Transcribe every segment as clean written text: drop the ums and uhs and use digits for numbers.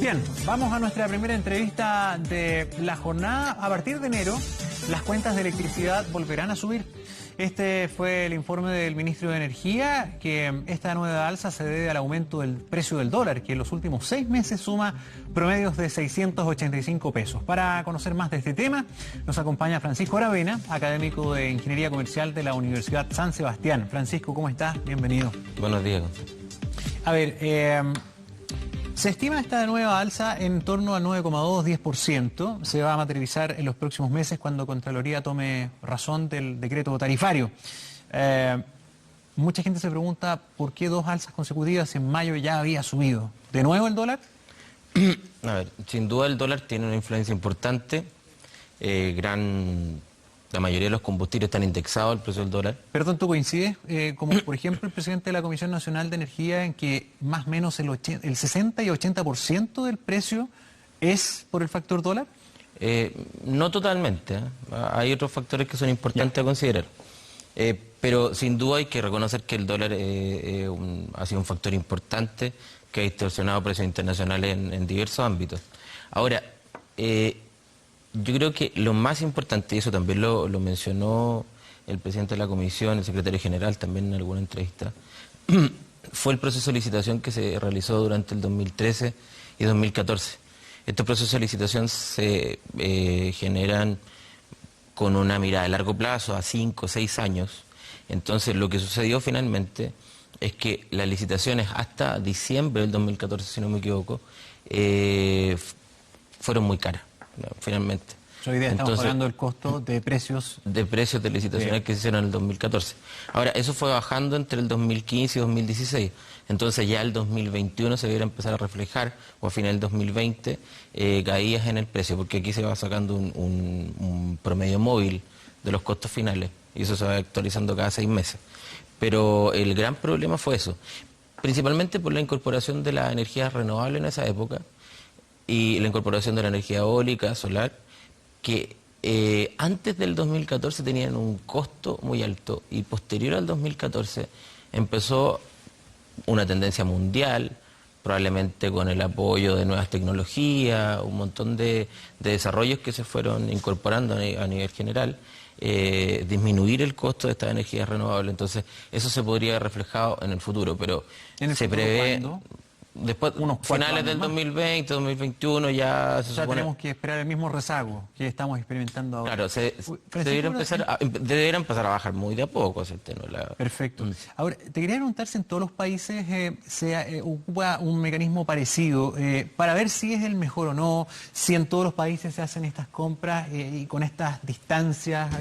Bien, vamos a nuestra primera entrevista de la jornada. A partir de enero, las cuentas de electricidad volverán a subir. Este fue el informe del ministro de Energía, que esta nueva alza se debe al aumento del precio del dólar, que en los últimos 6 meses suma promedios de 685 pesos. Para conocer más de este tema, nos acompaña Francisco Aravena, académico de Ingeniería Comercial de la Universidad San Sebastián. Francisco, ¿cómo estás? Bienvenido. Buenos días. A ver, se estima esta nueva alza en torno al 9,2-10%. Se va a materializar en los próximos meses cuando Contraloría tome razón del decreto tarifario. Mucha gente se pregunta por qué 2 alzas consecutivas en mayo ya había subido. ¿De nuevo el dólar? A ver, sin duda el dólar tiene una influencia importante. La mayoría de los combustibles están indexados al precio del dólar. Perdón, ¿tú coincides, como por ejemplo el presidente de la Comisión Nacional de Energía, en que más o menos el 60 y 80% del precio es por el factor dólar? No totalmente, ¿eh? Hay otros factores que son importantes a considerar. Pero sin duda hay que reconocer que el dólar ha sido un factor importante que ha distorsionado precios internacionales en diversos ámbitos. Ahora, yo creo que lo más importante, y eso también lo mencionó el presidente de la Comisión, el secretario general también en alguna entrevista, fue el proceso de licitación que se realizó durante el 2013 y 2014. Estos procesos de licitación se generan con una mirada de largo plazo, a 5 o 6 años. Entonces lo que sucedió finalmente es que las licitaciones hasta diciembre del 2014, si no me equivoco, fueron muy caras. No, finalmente. Hoy día estamos hablando del costo de precios. De precios de licitaciones que se hicieron en el 2014. Ahora, eso fue bajando entre el 2015 y 2016. Entonces ya el 2021 se debiera empezar a reflejar, o a final del 2020, caídas en el precio, porque aquí se va sacando un promedio móvil de los costos finales, y eso se va actualizando cada 6 meses. Pero el gran problema fue eso, principalmente por la incorporación de las energías renovables en esa época, y la incorporación de la energía eólica, solar, que antes del 2014 tenían un costo muy alto, y posterior al 2014 empezó una tendencia mundial, probablemente con el apoyo de nuevas tecnologías, un montón de desarrollos que se fueron incorporando a nivel general, disminuir el costo de estas energías renovables. Entonces eso se podría ver reflejado en el futuro, pero se prevé... ¿Cuándo? Después, finales del 2020, 2021, ya se supone... tenemos que esperar el mismo rezago que estamos experimentando ahora. Claro, debería empezar a bajar muy de a poco ese tenor. Perfecto. Ahora, te quería preguntar si en todos los países se ocupa un mecanismo parecido, para ver si es el mejor o no, si en todos los países se hacen estas compras y con estas distancias,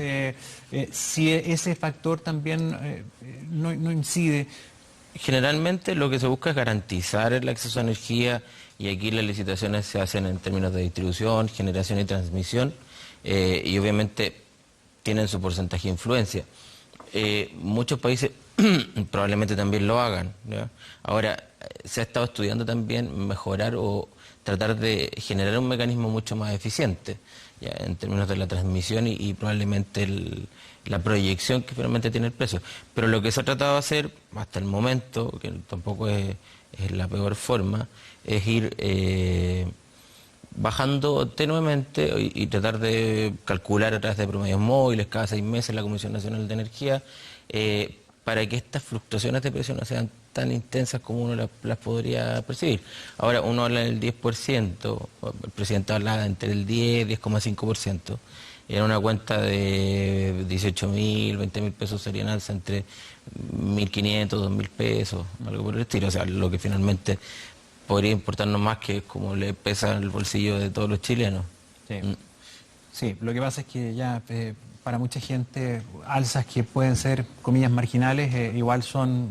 si ese factor también no incide. Generalmente lo que se busca es garantizar el acceso a energía, y aquí las licitaciones se hacen en términos de distribución, generación y transmisión, y obviamente tienen su porcentaje de influencia. Muchos países probablemente también lo hagan, ¿ya? Ahora, se ha estado estudiando también mejorar o tratar de generar un mecanismo mucho más eficiente, ¿ya? En términos de la transmisión y probablemente la proyección que finalmente tiene el precio. Pero lo que se ha tratado de hacer hasta el momento, que tampoco es la peor forma, es ir bajando tenuemente y tratar de calcular a través de promedios móviles cada 6 meses la Comisión Nacional de Energía, para que estas fluctuaciones de precio no sean tan intensas como uno las podría percibir. Ahora uno habla del 10%, el presidente hablaba entre el 10 y 10,5%. Era una cuenta de 18.000, 20.000 pesos serían alza entre 1.500, 2.000 pesos, algo por el estilo. O sea, lo que finalmente podría importarnos más, que es como le pesa en el bolsillo de todos los chilenos. Sí, sí, lo que pasa es que ya para mucha gente alzas que pueden ser, comillas, marginales, igual son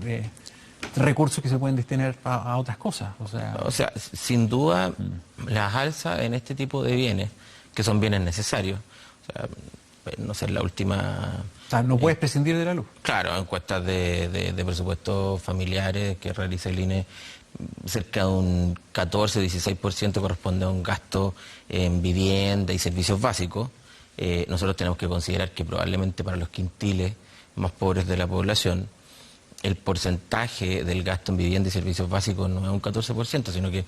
recursos que se pueden destinar a otras cosas. O sea, sin duda, las alzas en este tipo de bienes, que son bienes necesarios, o sea, no sé, la última... O sea, no puedes prescindir de la luz. Claro, encuestas de presupuestos familiares que realiza el INE, cerca de un 14-16% corresponde a un gasto en vivienda y servicios básicos. Nosotros tenemos que considerar que probablemente para los quintiles más pobres de la población, el porcentaje del gasto en vivienda y servicios básicos no es un 14%, sino que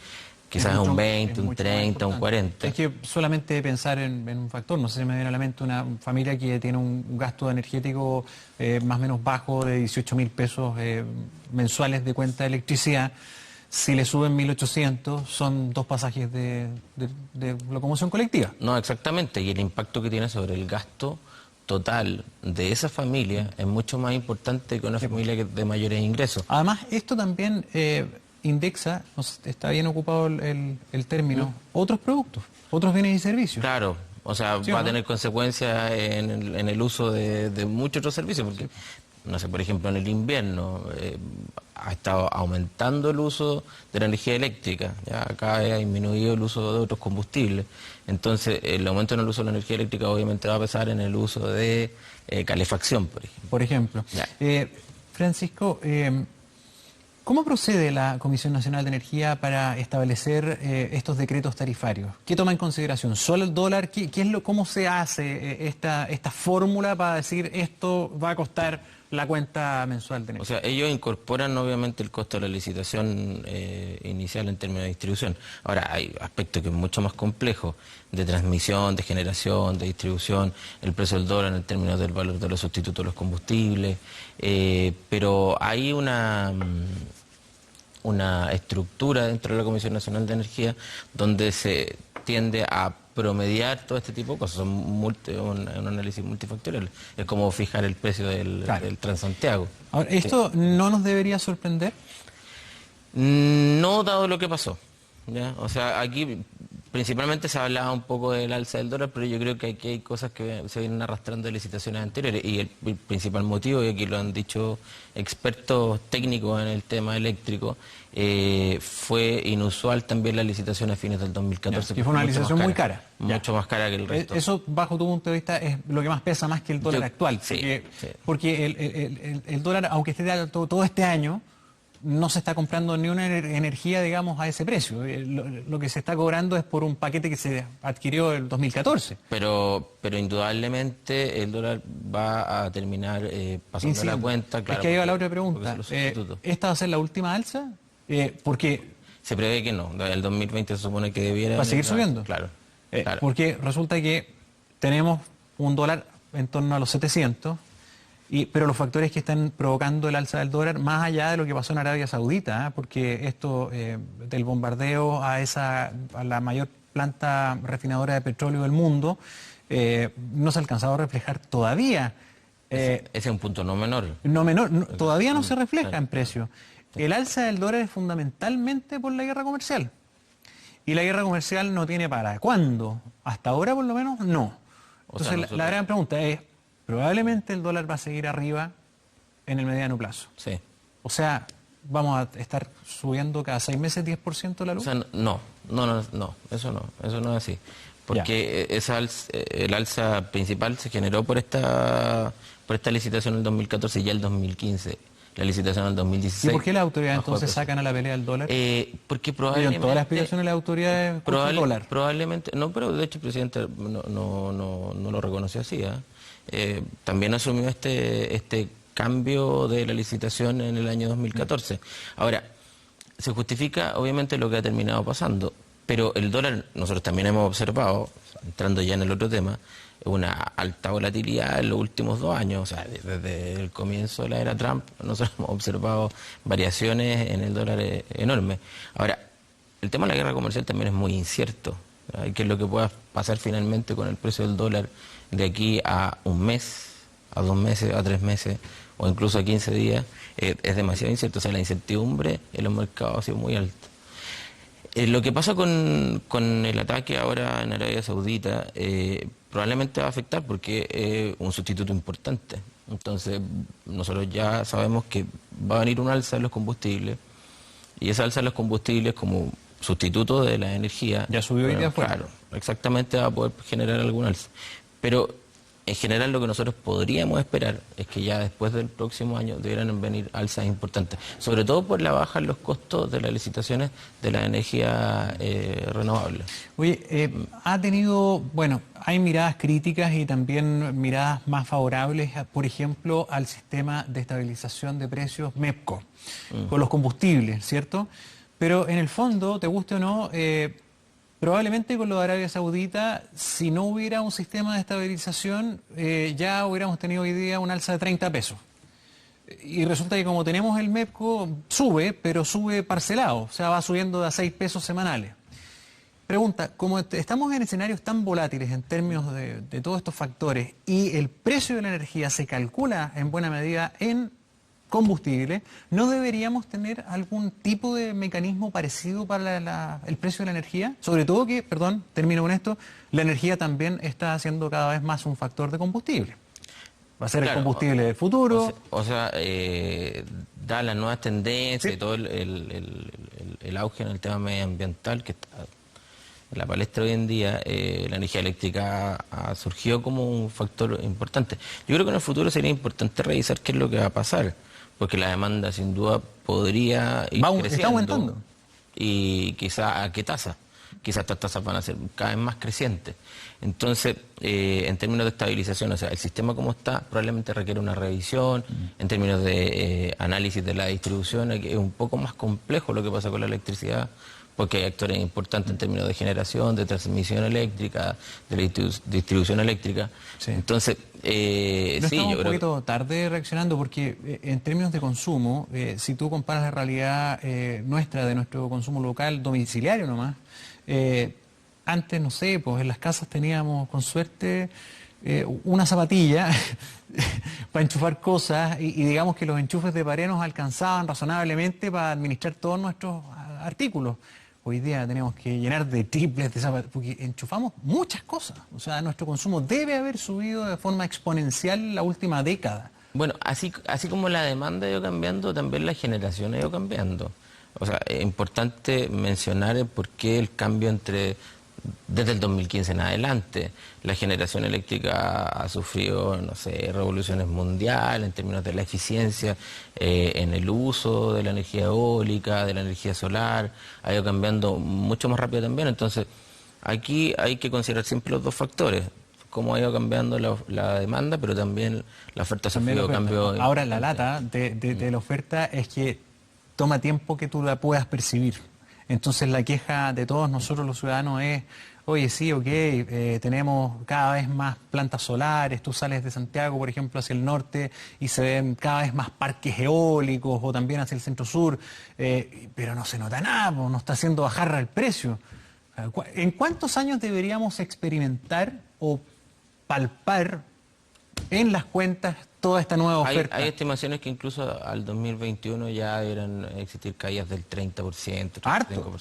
quizás Es un mucho- 20, es un mucho más 30, un importante. 40. Es que solamente pensar en un factor, no sé si me viene a la mente una familia que tiene un gasto energético más o menos bajo de 18.000 pesos mensuales de cuenta de electricidad. Si le suben 1.800, son 2 pasajes de locomoción colectiva. No, exactamente, y el impacto que tiene sobre el gasto total de esa familia es mucho más importante que una familia de mayores ingresos. Además, esto también indexa, no sé, está bien ocupado el término, otros productos, otros bienes y servicios. Claro, o sea, ¿Sí o va a no? tener consecuencias en el uso de muchos otros servicios, porque, no sé, por ejemplo, en el invierno ha estado aumentando el uso de la energía eléctrica, ya acá ha disminuido el uso de otros combustibles. Entonces, el aumento en el uso de la energía eléctrica obviamente va a pesar en el uso de calefacción, por ejemplo. Por ejemplo. Ya. Francisco, ¿cómo procede la Comisión Nacional de Energía para establecer estos decretos tarifarios? ¿Qué toma en consideración? ¿Solo el dólar? ¿Cómo se hace esta fórmula para decir esto va a costar la cuenta mensual de O energía? sea, ellos incorporan obviamente el costo de la licitación inicial en términos de distribución. Ahora, hay aspectos que es mucho más complejo, de transmisión, de generación, de distribución, el precio del dólar en términos del valor de los sustitutos de los combustibles, pero hay una estructura dentro de la Comisión Nacional de Energía donde se tiende a promediar todo este tipo de cosas, son un análisis multifactorial, es como fijar el precio Claro. del Transantiago. Ahora, ¿esto no nos debería sorprender? No dado lo que pasó, ¿ya? O sea, aquí principalmente se hablaba un poco del alza del dólar, pero yo creo que aquí hay cosas que se vienen arrastrando de licitaciones anteriores y el principal motivo, y aquí lo han dicho expertos técnicos en el tema eléctrico, fue inusual también la licitación a fines del 2014. Ya, que fue una mucho más licitación muy cara. Mucho más cara que el resto. Eso, bajo tu punto de vista, es lo que más pesa más que el dólar Yo- actual. sí, Porque, sí. porque el dólar, aunque esté alto todo este año, no se está comprando ni una energía, digamos, a ese precio. Lo que se está cobrando es por un paquete que se adquirió en el 2014. Pero indudablemente el dólar va a terminar pasando la Incidiendo. cuenta. Claro, Es que ahí va la porque- otra porque pregunta. son los sustitutos. ¿Esta va a ser la última alza? Porque Se prevé que no, el 2020 se supone que debiera... va a seguir subiendo. Claro, claro. Porque resulta que tenemos un dólar en torno a los 700, pero los factores que están provocando el alza del dólar, más allá de lo que pasó en Arabia Saudita, porque esto del bombardeo a la mayor planta refinadora de petróleo del mundo, no se ha alcanzado a reflejar todavía. Ese es un punto no menor. Todavía no se refleja Claro. en precio. El alza del dólar es fundamentalmente por la guerra comercial. Y la guerra comercial no tiene para cuándo. Hasta ahora, por lo menos, no. O sea, Entonces, la nosotros- gran pregunta es, probablemente el dólar va a seguir arriba en el mediano plazo. Sí. O sea, vamos a estar subiendo cada 6 meses 10% la O luz. sea, eso no es así. Porque el alza principal se generó por esta licitación en el 2014 y ya el 2015. La licitación en el 2016. ¿Y por qué las autoridades bajó de entonces precio. sacan a la pelea del dólar? Porque Dieron probablemente... todas las explicaciones de las autoridades contra el dólar. Probablemente, no, pero de hecho el presidente no lo reconoció así. También asumió este cambio de la licitación en el año 2014. Ahora, se justifica obviamente lo que ha terminado pasando, pero el dólar, nosotros también hemos observado, entrando ya en el otro tema, una alta volatilidad en los últimos 2 años. O sea, desde el comienzo de la era Trump, nosotros hemos observado variaciones en el dólar enormes. Ahora, el tema de la guerra comercial también es muy incierto. ¿Qué es lo que pueda pasar finalmente con el precio del dólar de aquí a un mes, a 2 meses, a 3 meses o incluso a 15 días? Es demasiado incierto. O sea, la incertidumbre en los mercados ha sido muy alta. Lo que pasa con el ataque ahora en Arabia Saudita probablemente va a afectar porque es un sustituto importante. Entonces, nosotros ya sabemos que va a venir un alza en los combustibles y esa alza en los combustibles como sustituto de la energía... Ya subió hoy día afuera. Claro, exactamente va a poder generar algún alza. Pero en general lo que nosotros podríamos esperar es que ya después del próximo año debieran venir alzas importantes, sobre todo por la baja en los costos de las licitaciones de la energía renovable. Oye, hay miradas críticas y también miradas más favorables, por ejemplo, al sistema de estabilización de precios MEPCO, con los combustibles, ¿cierto? Pero en el fondo, te guste o no, probablemente con lo de Arabia Saudita, si no hubiera un sistema de estabilización, ya hubiéramos tenido hoy día un alza de 30 pesos. Y resulta que como tenemos el MEPCO, sube, pero sube parcelado, o sea, va subiendo de a 6 pesos semanales. Pregunta, como estamos en escenarios tan volátiles en términos de todos estos factores y el precio de la energía se calcula en buena medida en combustible, ¿no deberíamos tener algún tipo de mecanismo parecido para el precio de la energía? Sobre todo que, perdón, termino con esto, la energía también está siendo cada vez más un factor de combustible. Va a ser claro, el combustible del futuro. Da las nuevas tendencias y todo el auge en el tema medioambiental que está en la palestra hoy en día, la energía eléctrica ha surgido como un factor importante. Yo creo que en el futuro sería importante revisar qué es lo que va a pasar, porque la demanda sin duda podría ir creciendo. Está aumentando. Y quizá a qué tasa. Quizás estas tasas van a ser cada vez más crecientes. Entonces, en términos de estabilización, o sea, el sistema como está probablemente requiere una revisión. En términos de análisis de la distribución, es un poco más complejo lo que pasa con la electricidad, porque hay actores importantes en términos de generación, de transmisión eléctrica, de distribución eléctrica. Sí. Entonces, no sí, estamos yo un creo poquito tarde reaccionando, porque en términos de consumo, si tú comparas la realidad nuestra, de nuestro consumo local, domiciliario nomás, antes, no sé, pues en las casas teníamos con suerte una zapatilla para enchufar cosas y digamos que los enchufes de pared nos alcanzaban razonablemente para administrar todos nuestros artículos. Hoy día tenemos que llenar de triples de zapatillas porque enchufamos muchas cosas. O sea, nuestro consumo debe haber subido de forma exponencial la última década. Bueno, así como la demanda ha ido cambiando, también la generación ha ido cambiando. O sea, es importante mencionar el por qué el cambio desde el 2015 en adelante. La generación eléctrica ha sufrido, no sé, revoluciones mundiales en términos de la eficiencia en el uso de la energía eólica, de la energía solar, ha ido cambiando mucho más rápido también. Entonces, aquí hay que considerar siempre los dos factores, cómo ha ido cambiando la demanda, pero también la oferta ha sufrido cambios. Ahora, la lata de la oferta es que toma tiempo que tú la puedas percibir. Entonces la queja de todos nosotros los ciudadanos es, oye, sí, ok, tenemos cada vez más plantas solares, tú sales de Santiago, por ejemplo, hacia el norte y se ven cada vez más parques eólicos o también hacia el centro-sur, pero no se nota nada, no está haciendo bajar el precio. ¿En cuántos años deberíamos experimentar o palpar en las cuentas toda esta nueva oferta? Hay estimaciones que incluso al 2021 ya deberán existir caídas del 30%, 35%. ¿Harto?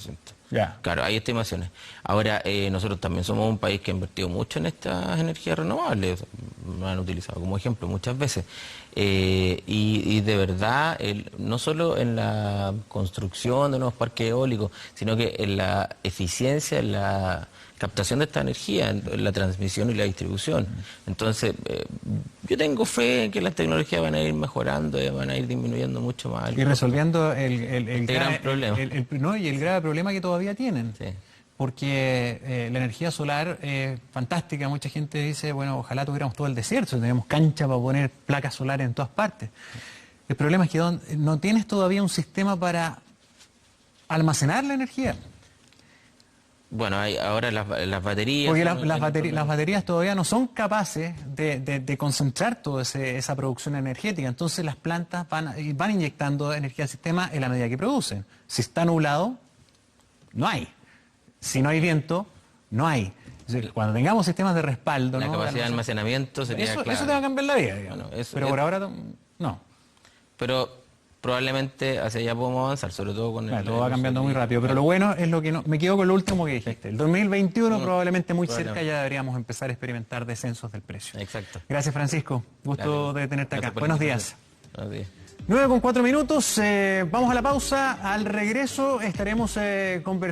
Yeah. Claro, hay estimaciones. Ahora, nosotros también somos un país que ha invertido mucho en estas energías renovables, o sea, lo han utilizado como ejemplo muchas veces. Y de verdad, no solo en la construcción de nuevos parques eólicos, sino que en la eficiencia, en la captación de esta energía, en la transmisión y la distribución. Entonces, yo tengo fe en que las tecnologías van a ir mejorando y van a ir disminuyendo mucho más. Y resolviendo el gran problema. Y el grave problema que todavía tienen. Sí. Porque la energía solar es fantástica. Mucha gente dice, bueno, ojalá tuviéramos todo el desierto, tenemos cancha para poner placas solares en todas partes. El problema es que no tienes todavía un sistema para almacenar la energía. Bueno, hay ahora las baterías. Porque las baterías todavía no son capaces de concentrar toda esa producción energética. Entonces las plantas van inyectando energía al sistema en la medida que producen. Si está nublado, no hay. Si no hay viento, no hay. Cuando tengamos sistemas de respaldo... La capacidad de almacenamiento sería eso clave. Eso te va a cambiar la vida, digamos. Bueno, pero por ahora, no. Pero probablemente hacia allá podemos avanzar, sobre todo con el... Todo va cambiando muy rápido, pero lo bueno es lo que me quedo con lo último que dijiste. El 2021 probablemente muy cerca ya deberíamos empezar a experimentar descensos del precio. Exacto. Gracias, Francisco. Gusto de tenerte acá. Buenos días. Buenos días. 9:04. Vamos a la pausa. Al regreso estaremos conversando.